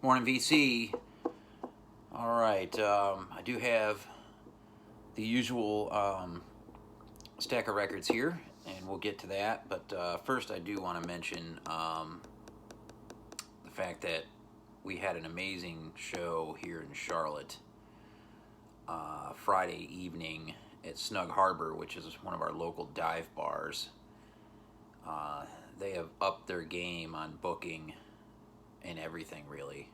Morning, VC. All right, I do have the usual stack of records here, and we'll get to that. But first, I do want to mention the fact that we had an amazing show here in Charlotte Friday evening at Snug Harbor, which is one of our local dive bars. They have upped their game on booking and everything, really.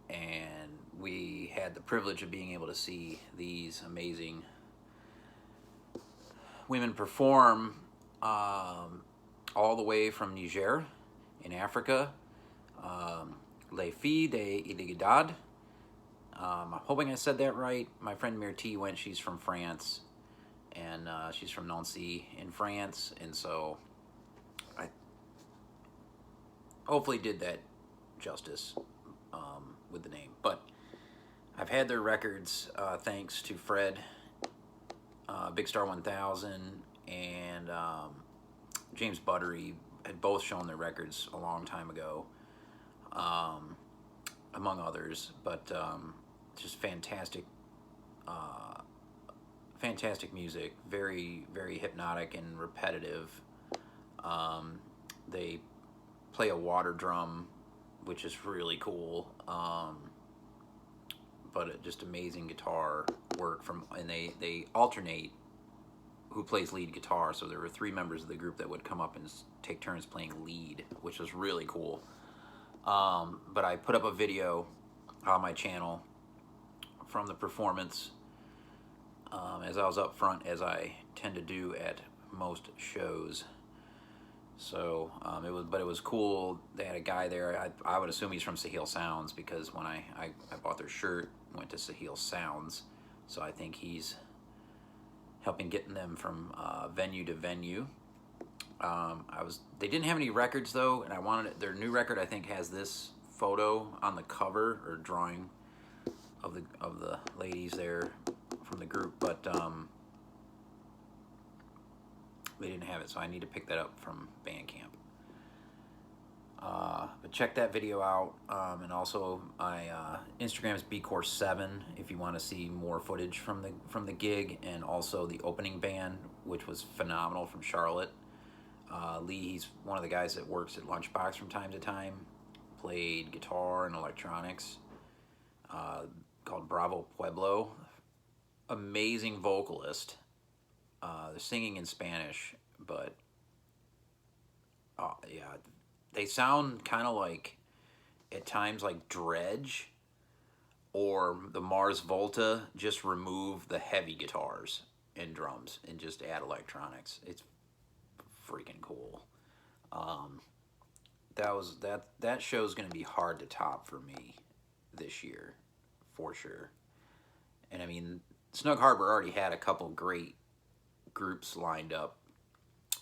And we had the privilege of being able to see these amazing women perform all the way from Niger in Africa. Les Filles de Iligadad. I'm hoping I said that right. My friend Myrti went. She's from France, and she's from Nancy in France, and so I hopefully did that justice with the name. But I've had their records thanks to Fred, Big Star 1000, and James Buttery had both shown their records a long time ago, among others. But just fantastic, fantastic music. Very, very hypnotic and repetitive. They play a water drum, which is really cool. But just amazing guitar work and they alternate who plays lead guitar. So there were 3 members of the group that would come up and take turns playing lead, which was really cool. But I put up a video on my channel from the performance as I was up front, as I tend to do at most shows. So it was cool. They had a guy there. I would assume he's from Sahil Sounds, because when I bought their shirt, went to Sahil Sounds, so I think he's helping getting them from venue to venue. They didn't have any records though, and I wanted their new record. I think has this photo on the cover, or drawing of the ladies there from the group, but they didn't have it, so I need to pick that up from Bandcamp. But check that video out, and also my Instagram is bcore7 if you want to see more footage from the gig, and also the opening band, which was phenomenal, from Charlotte. Lee, he's one of the guys that works at Lunchbox from time to time, played guitar and electronics, called Bravo Pueblo. Amazing vocalist. They're singing in Spanish, but yeah, they sound kind of like, at times, like Dredge or the Mars Volta, just remove the heavy guitars and drums and just add electronics. It's freaking cool. That show's gonna be hard to top for me this year, for sure. And I mean, Snug Harbor already had a couple great groups lined up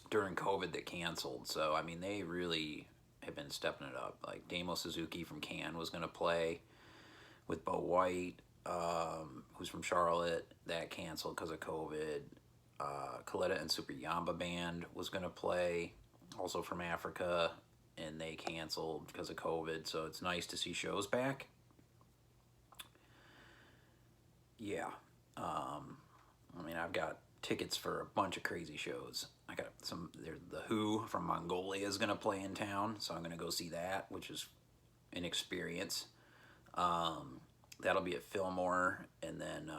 during COVID that canceled, so I mean, they really have been stepping it up. Like Damo Suzuki from Can was going to play with Bo White, who's from Charlotte. That canceled because of COVID. Coletta and Super Yamba Band was going to play, also from Africa, and they canceled because of COVID, so it's nice to see shows back. Yeah. I mean, I've got tickets for a bunch of crazy shows. I got the Who from Mongolia is going to play in town, so I'm going to go see that, which is an experience. That'll be at Fillmore, and then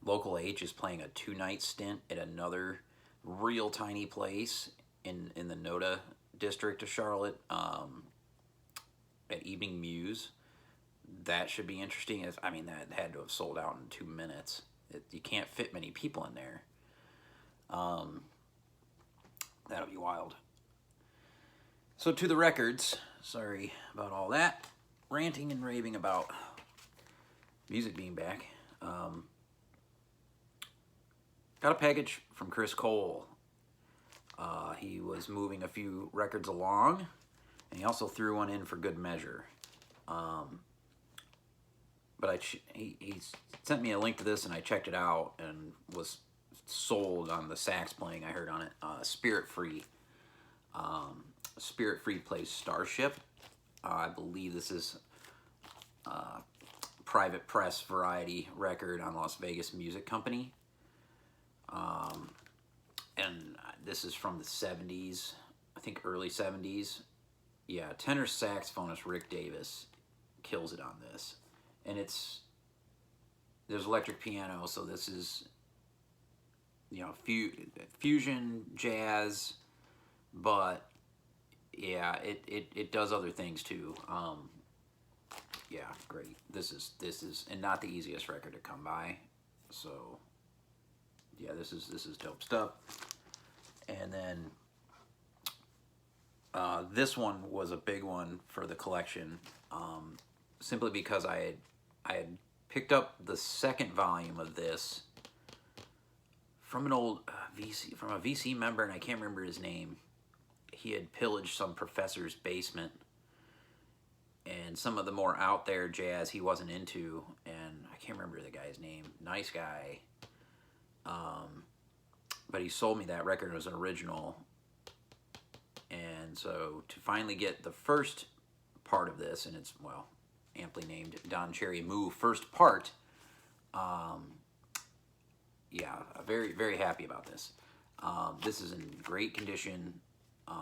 Local H is playing a 2-night stint at another real tiny place in the Noda district of Charlotte, at Evening Muse. That should be interesting. I mean, that had to have sold out in 2 minutes. You can't fit many people in there. That'll be wild. So to the records. Sorry about all that ranting and raving about music being back. Got a package from Chris Cole. He was moving a few records along, and he also threw one in for good measure. But he sent me a link to this, and I checked it out and was sold on the sax playing I heard on it. Spirit Free. Spirit Free plays Starship. I believe this is Private Press Variety record on Las Vegas Music Company. And this is from the 70s, I think early 70s. Yeah, tenor saxophonist Rick Davis kills it on this. And there's electric piano, so this is, you know, fusion jazz, but yeah, it does other things too. Yeah, great. This is and not the easiest record to come by. So yeah, this is dope stuff. And then this one was a big one for the collection, simply because I had picked up the second volume of this from an old VC member, and I can't remember his name. He had pillaged some professor's basement, and some of the more out there jazz he wasn't into, and I can't remember the guy's name. Nice guy. But he sold me that record. It was an original. And so to finally get the first part of this, and it's, well, amply named Don Cherry Moo first part, yeah, very, very happy about this. This is in great condition.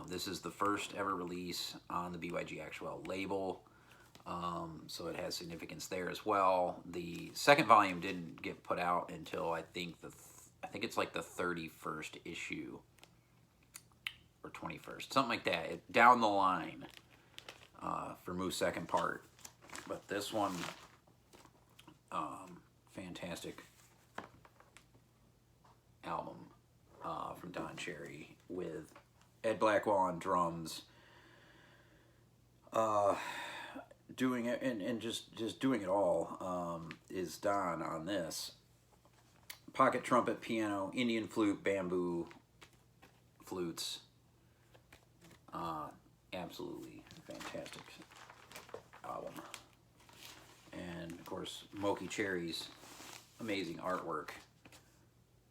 This is the first ever release on the BYG Actual label, so it has significance there as well. The second volume didn't get put out until I think it's like the 31st issue or 21st, something like that, down the line for Moo's second part. But this one, fantastic album from Don Cherry with Ed Blackwell on drums, doing it and just doing it all, is Don on this. Pocket trumpet, piano, Indian flute, bamboo flutes. Absolutely fantastic album. And of course, Moki Cherry's amazing artwork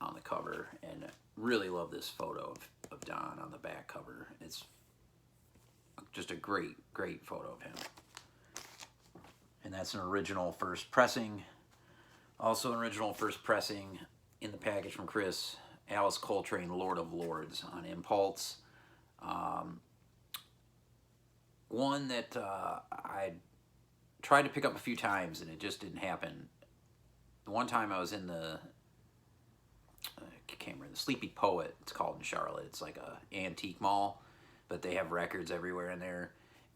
on the cover, and really love this photo of Don on the back cover. It's just a great photo of him. And that's an original first pressing. Also an original first pressing in the package from Chris, Alice Coltrane, Lord of Lords on Impulse. One that I tried to pick up a few times and it just didn't happen. The one time I was in the Sleepy Poet, it's called, in Charlotte. It's like a antique mall, but they have records everywhere in there.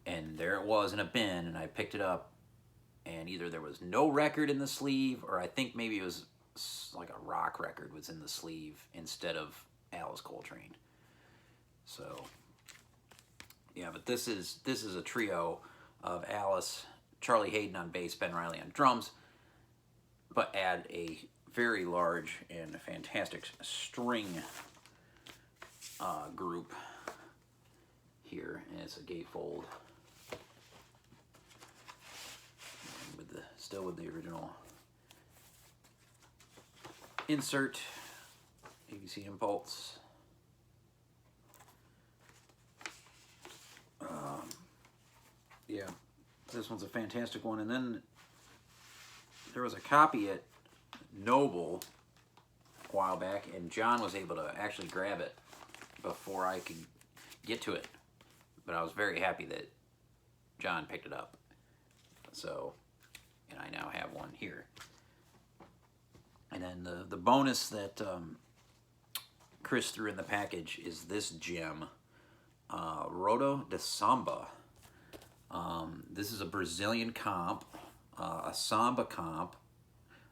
And there it was in a bin, and I picked it up, and either there was no record in the sleeve, or I think maybe it was like a rock record was in the sleeve instead of Alice Coltrane. So yeah, but this is a trio of Alice, Charlie Hayden on bass, Ben Riley on drums, but add a very large and fantastic string group here, and it's a gatefold with still with the original insert, ABC Impulse. Yeah, this one's a fantastic one. And then there was a copy at Noble a while back, and John was able to actually grab it before I could get to it. But I was very happy that John picked it up. So, and I now have one here. And then the bonus that Chris threw in the package is this gem, Rodo de Samba. This is a Brazilian comp, a samba comp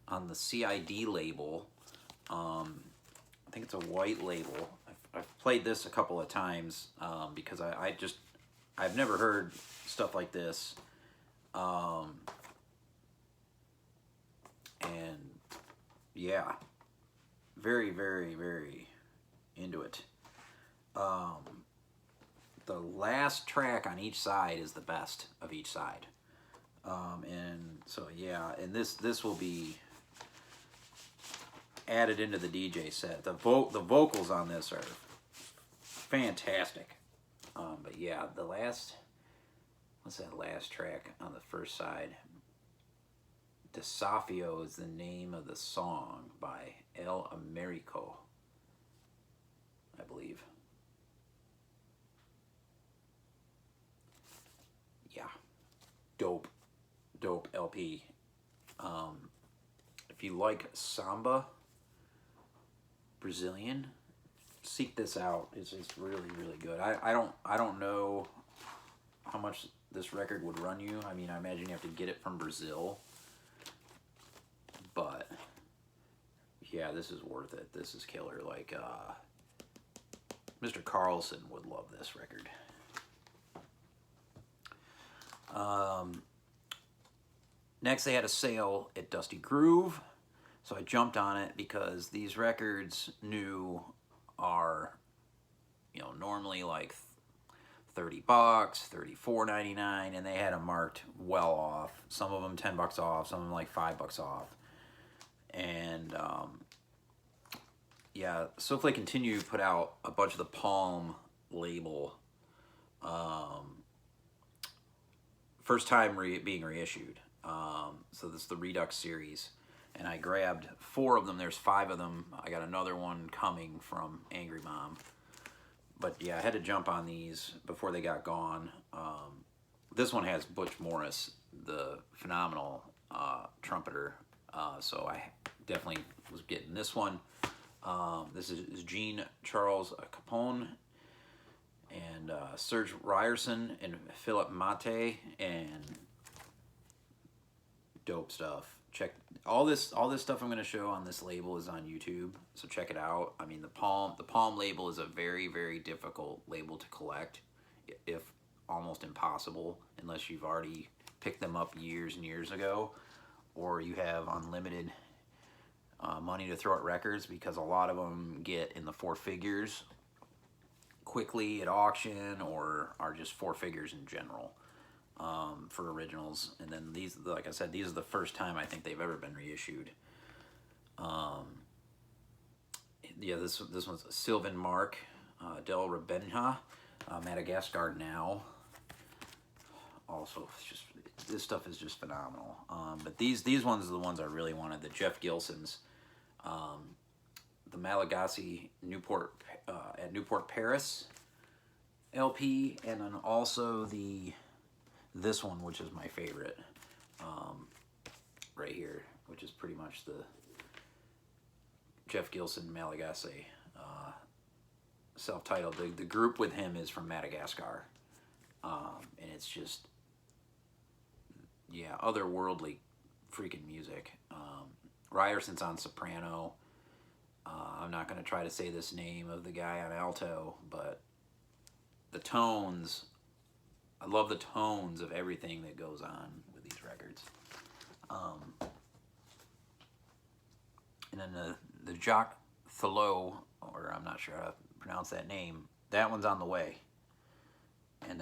on the CID label. I think it's a white label. I've played this a couple of times because I've never heard stuff like this. And yeah, very, very, very into it. The last track on each side is the best of each side. And so yeah, and this will be added into the DJ set. The vocals on this are fantastic. But yeah, what's that last track on the first side? Desafio is the name of the song by El Americo, I believe. Yeah, dope LP. If you like samba, Brazilian, seek this out. It's really good. I don't know how much this record would run you. I mean, I imagine you have to get it from Brazil, but yeah, this is worth it. This is killer. Like Mr. Carlson would love this record. Next, they had a sale at Dusty Groove, so I jumped on it because these records new are, normally like $30, $34.99, and they had them marked well off. Some of them $10 off, some of them like $5 off. And yeah, SoFlake Continue put out a bunch of the Palm label, first time being reissued. So this is the Redux series, and I grabbed 4 of them. There's 5 of them. I got another one coming from Angry Mom. But yeah, I had to jump on these before they got gone. This one has Butch Morris, the phenomenal trumpeter. So I definitely was getting this one. This is Jean Charles Capone and Serge Ryerson and Philip Mate, and dope stuff. Check all this stuff I'm going to show on this label is on YouTube, so check it out. I mean, the Palm label is a very difficult label to collect, if almost impossible, unless you've already picked them up years and years ago, or you have unlimited money to throw at records, because a lot of them get in the 4 figures quickly at auction, or are just 4 figures in general. For originals, and then these, like I said, these are the first time I think they've ever been reissued. Yeah, this one's Sylvan Mark, Del Rebenja, Madagascar Now. Also, it's just, this stuff is just phenomenal. But these ones are the ones I really wanted. The Jeff Gilsons, the Malagasy Newport at Newport Paris LP, and then also this one, which is my favorite, right here, which is pretty much the Jeff Gilson Malagasy self-titled. The group with him is from Madagascar, and it's just, yeah, otherworldly freaking music. Ryerson's on soprano. I'm not going to try to say this name of the guy on alto, but the tones, I love the tones of everything that goes on with these records. And then the Jacques Thelot, or I'm not sure how to pronounce that name, that one's on the way. And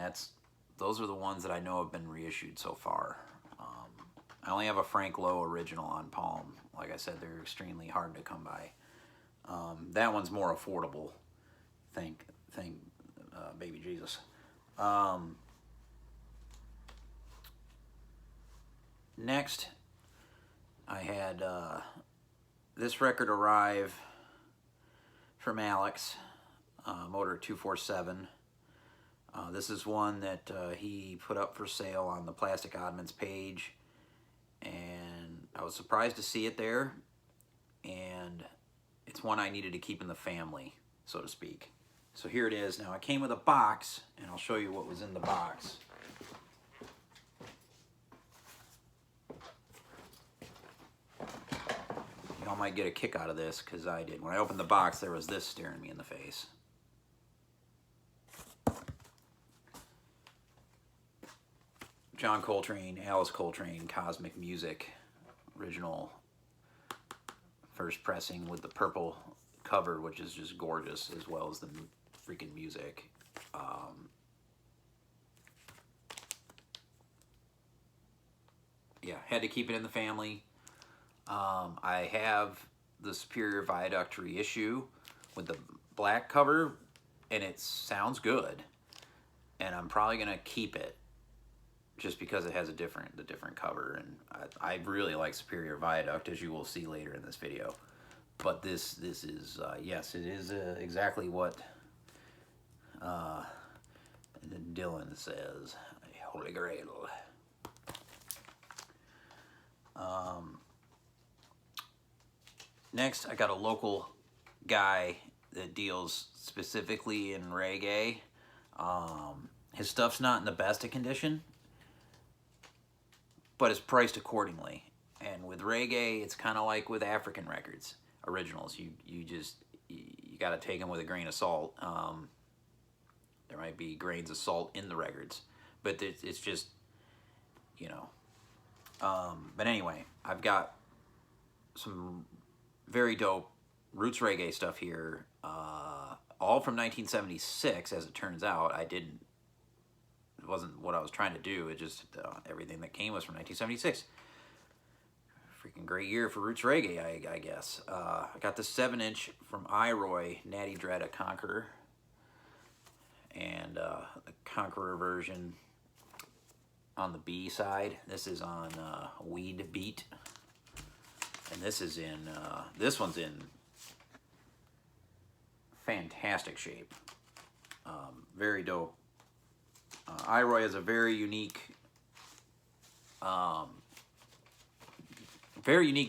those are the ones that I know have been reissued so far. I only have a Frank Lowe original on Palm. Like I said, they're extremely hard to come by. That one's more affordable. Thank baby Jesus. Next, I had this record arrive from Alex, Motor 247. This is one that he put up for sale on the Plastic Oddments page, and I was surprised to see it there, and it's one I needed to keep in the family, so to speak. So here it is. Now, it came with a box, and I'll show you what was in the box. Y'all might get a kick out of this, because I did. When I opened the box, there was this staring me in the face. John Coltrane, Alice Coltrane, Cosmic Music, original first pressing with the purple cover, which is just gorgeous, as well as the freaking music. Yeah, had to keep it in the family. I have the Superior Viaduct reissue with the black cover, and it sounds good. and I'm probably gonna keep it just because it has the different cover, and I really like Superior Viaduct, as you will see later in this video. But this is yes, it is exactly what Dylan says, a holy grail. Next, I got a local guy that deals specifically in reggae. His stuff's not in the best of condition, but it's priced accordingly. And with reggae, it's kind of like with African records, originals. You got to take them with a grain of salt. There might be grains of salt in the records, but it's just, you know. But anyway, I've got some very dope roots reggae stuff here, all from 1976. As it turns out, it wasn't what I was trying to do. It just everything that came was from 1976. Freaking great year for roots reggae, I guess. I got the 7-inch from Iroy, Natty Dread, a Conqueror, and the Conqueror version on the B side. This is on Weed Beat, and this is in this one's in fantastic shape. Very dope. Iroy has a very unique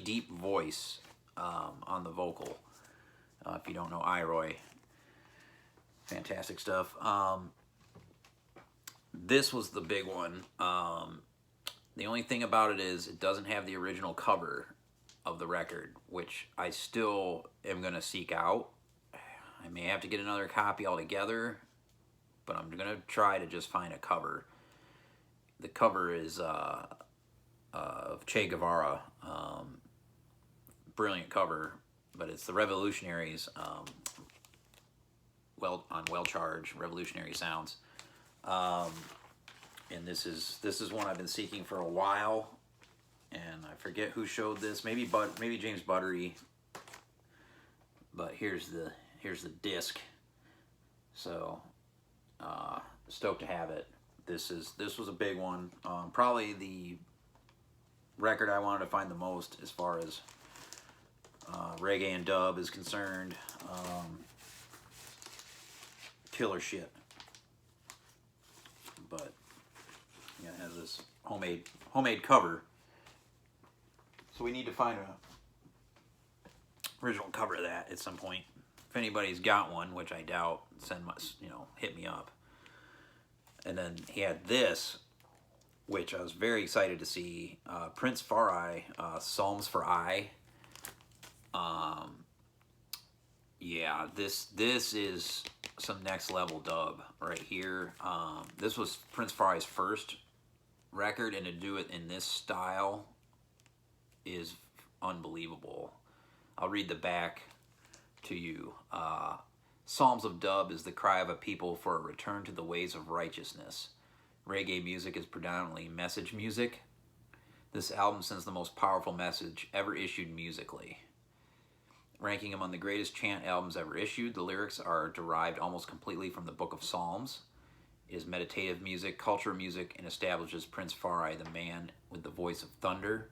deep voice on the vocal. If you don't know Iroy, fantastic stuff. This was the big one. The only thing about it is it doesn't have the original cover of the record, which I still am going to seek out. I may have to get another copy altogether, but I'm going to try to just find a cover. The cover is of Che Guevara. Brilliant cover, but it's the Revolutionaries on Well Charge, Revolutionary Sounds. And this is one I've been seeking for a while, and I forget who showed this. Maybe James Buttery. But here's the disc. So stoked to have it. This was a big one. Probably the record I wanted to find the most as far as reggae and dub is concerned. Killer shit. But yeah, it has this homemade cover. So we need to find a original cover of that at some point. If anybody's got one, which I doubt, hit me up. And then he had this, which I was very excited to see. Prince Farai, Psalms for I. Yeah, this is some next level dub right here. This was Prince Farai's first record, and to do it in this style is unbelievable. I'll read the back to you. Psalms of Dub is the cry of a people for a return to the ways of righteousness. Reggae music is predominantly message music. This album sends the most powerful message ever issued musically. Ranking among the greatest chant albums ever issued, the lyrics are derived almost completely from the Book of Psalms. It is meditative music, culture music, and establishes Prince Farai, the man with the voice of thunder,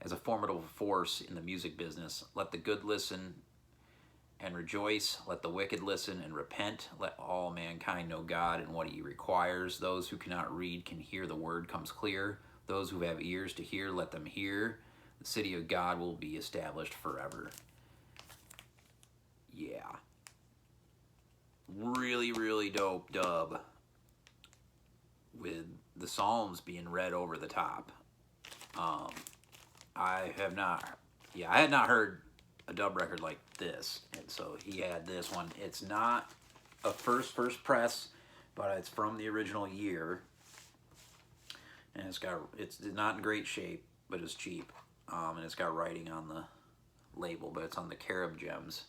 as a formidable force in the music business. Let the good listen and rejoice. Let the wicked listen and repent. Let all mankind know God and what he requires. Those who cannot read can hear. The word comes clear. Those who have ears to hear, let them hear. The city of God will be established forever. Yeah. Really, really dope dub with the Psalms being read over the top. I had not heard a dub record like this, and so he had this one. It's not a first press, but it's from the original year, and it's not in great shape, but it's cheap, and it's got writing on the label, but it's on the Carib Gems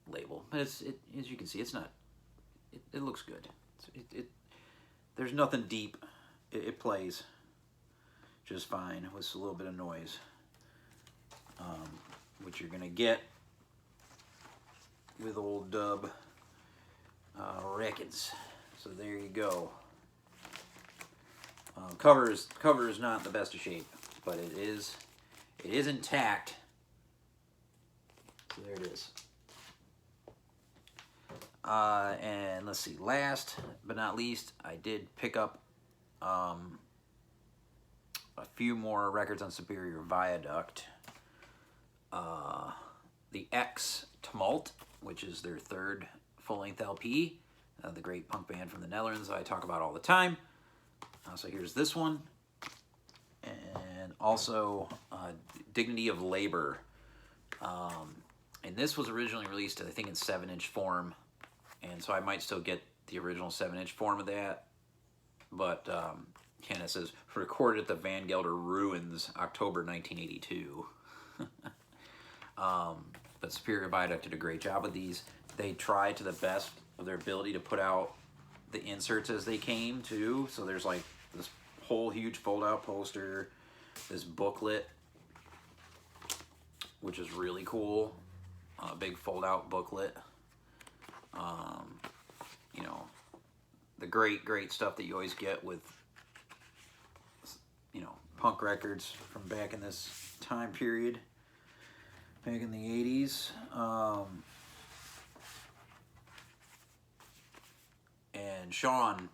label. But as you can see, it's not. It looks good. There's nothing deep. It plays just fine with a little bit of noise, which you're gonna get with old dub records. So there you go. Cover is not the best of shape, but it is intact. So there it is. And let's see, last but not least, I did pick up a few more records on Superior Viaduct. The X Tumult, which is their third full-length LP, the great punk band from the Netherlands I talk about all the time. So here's this one, and also Dignity of Labor. And this was originally released, I think, in 7-inch form, and so I might still get the original 7-inch form of that. But and it says recorded at the Van Gelder Ruins, October 1982. But Superior Viaduct did a great job with these. They tried to the best of their ability to put out the inserts as they came too. So there's like this whole huge fold-out poster, this booklet, which is really cool. A big fold-out booklet. You know, the great stuff that you always get with, you know, punk records from back in this time period, back in the 80s. And Sean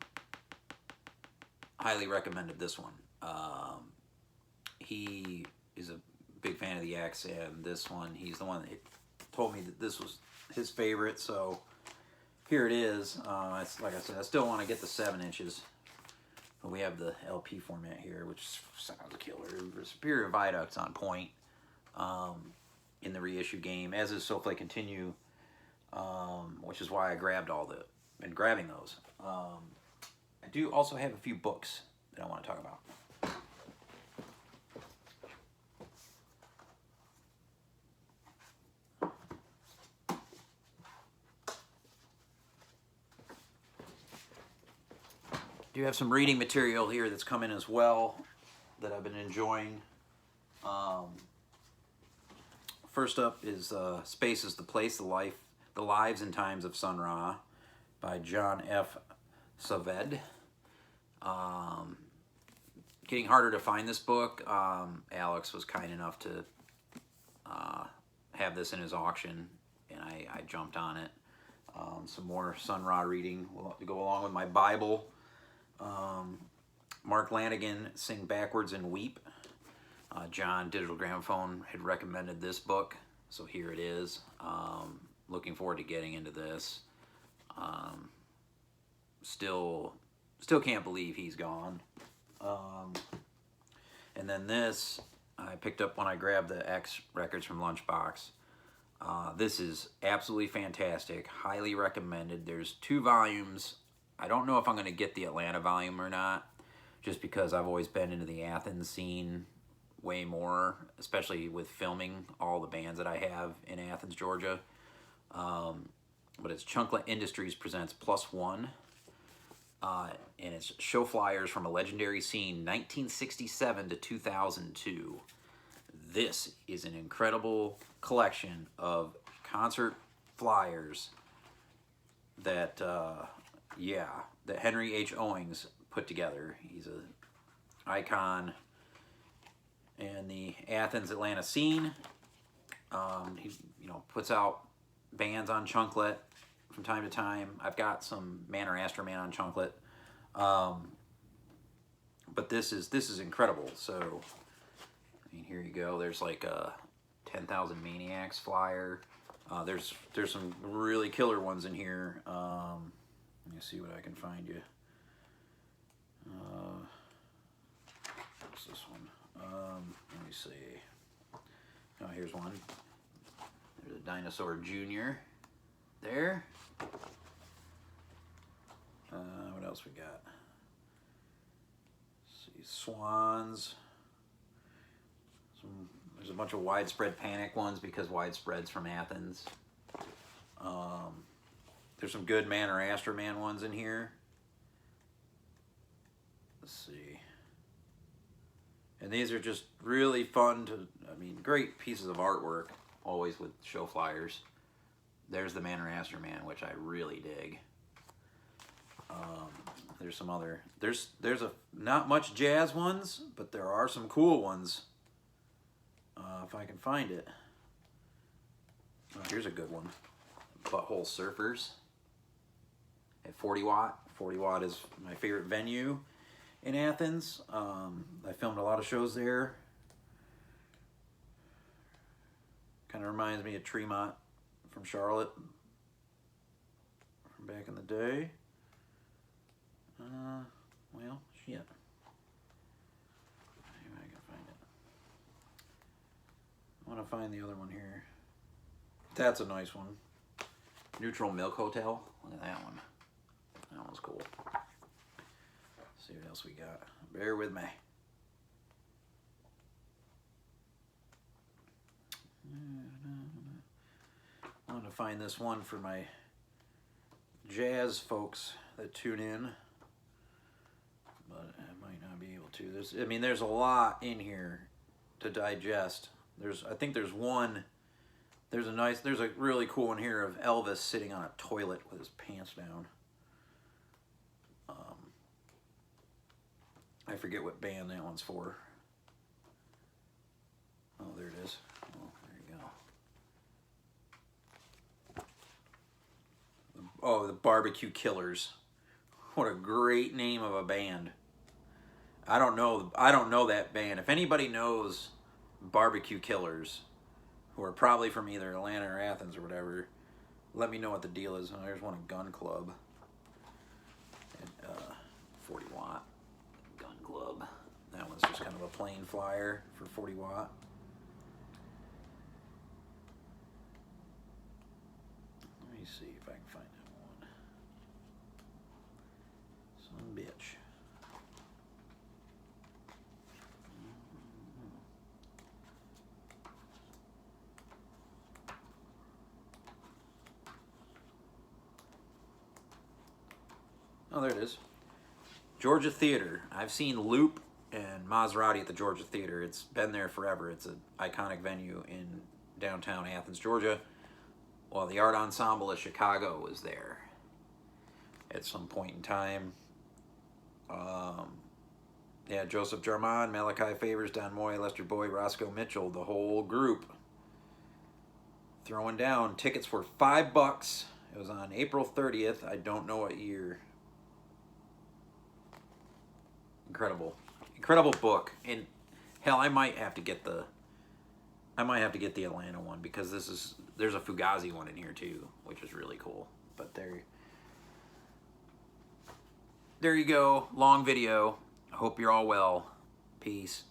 highly recommended this one. He is a big fan of the X, and this one, he's the one that told me that this was his favorite, so here it is. Like I said, I still want to get the 7 inches, but we have the LP format here, which sounds killer. Superior Viaduct's on point in the reissue game, as is Soulflake Continue, which is why I been grabbing those. I do also have a few books that I want to talk about. I do have some reading material here that's come in as well that I've been enjoying. First up is Space is the Place, the Lives and Times of Sun Ra by John F. Saved. Getting harder to find this book. Alex was kind enough to have this in his auction, and I jumped on it. Some more Sun Ra reading to go along with my Bible. Mark Lanigan, Sing Backwards and Weep. John Digital Gramophone had recommended this book, so here it is. Looking forward to getting into this. Still can't believe he's gone. And then this I picked up when I grabbed the X records from Lunchbox. This is absolutely fantastic. Highly recommended. There's 2 volumes. I don't know if I'm going to get the Atlanta volume or not, just because I've always been into the Athens scene way more, especially with filming all the bands that I have in Athens, Georgia. But it's Chunklet Industries presents Plus One, and it's show flyers from a legendary scene, 1967 to 2002. This is an incredible collection of concert flyers that, that Henry H. Owings put together. He's an icon in the Athens, Atlanta scene. He, puts out bands on Chunklet from time to time. I've got some Man or Astroman on Chunklet. But this is incredible. So, I mean, here you go. There's like a 10,000 Maniacs flyer. There's some really killer ones in here. Let me see what I can find you. What's this one? Let me see. Oh, here's one. There's a Dinosaur Jr. there. What else we got? Let's see, Swans. There's a bunch of Widespread Panic ones because Widespread's from Athens. There's some good Man or Astroman ones in here. Let's see. And these are just really fun great pieces of artwork, always with show flyers. There's the Man or Astroman, which I really dig. There's some other, there's not much jazz ones, but there are some cool ones. If I can find it. Oh, here's a good one. Butthole Surfers at 40 Watt. 40 Watt is my favorite venue in Athens. I filmed a lot of shows there. Kind of reminds me of Tremont from Charlotte from back in the day. Well, shit. Maybe I can find it. I want to find the other one here. That's a nice one. Neutral Milk Hotel. Look at that one. That one's cool. Let's see what else we got. Bear with me. I want to find this one for my jazz folks that tune in, but I might not be able to. There's a lot in here to digest. I think there's one. There's a really cool one here of Elvis sitting on a toilet with his pants down. I forget what band that one's for. Oh, there it is. Oh, there you go. Oh, the Barbecue Killers. What a great name of a band. I don't know that band. If anybody knows Barbecue Killers, who are probably from either Atlanta or Athens or whatever, let me know what the deal is. Oh, there's one at Gun Club. At 40 Watt. Gun Club. That one's just kind of a plain flyer for 40 Watt. Let me see if I can find that one. Some bitch. Oh, there it is. Georgia Theater. I've seen Loop and Maserati at the Georgia Theater. It's been there forever. It's an iconic venue in downtown Athens, Georgia. Well, the Art Ensemble of Chicago was there at some point in time. Yeah, Joseph Jarman, Malachi Favors, Don Moy, Lester Boyd, Roscoe Mitchell, the whole group throwing down. Tickets were $5. It was on April 30th. I don't know what year. Incredible book. And hell, I might have to get the Atlanta one, because there's a Fugazi one in here too, which is really cool. But there you go. Long video. I hope you're all well. Peace.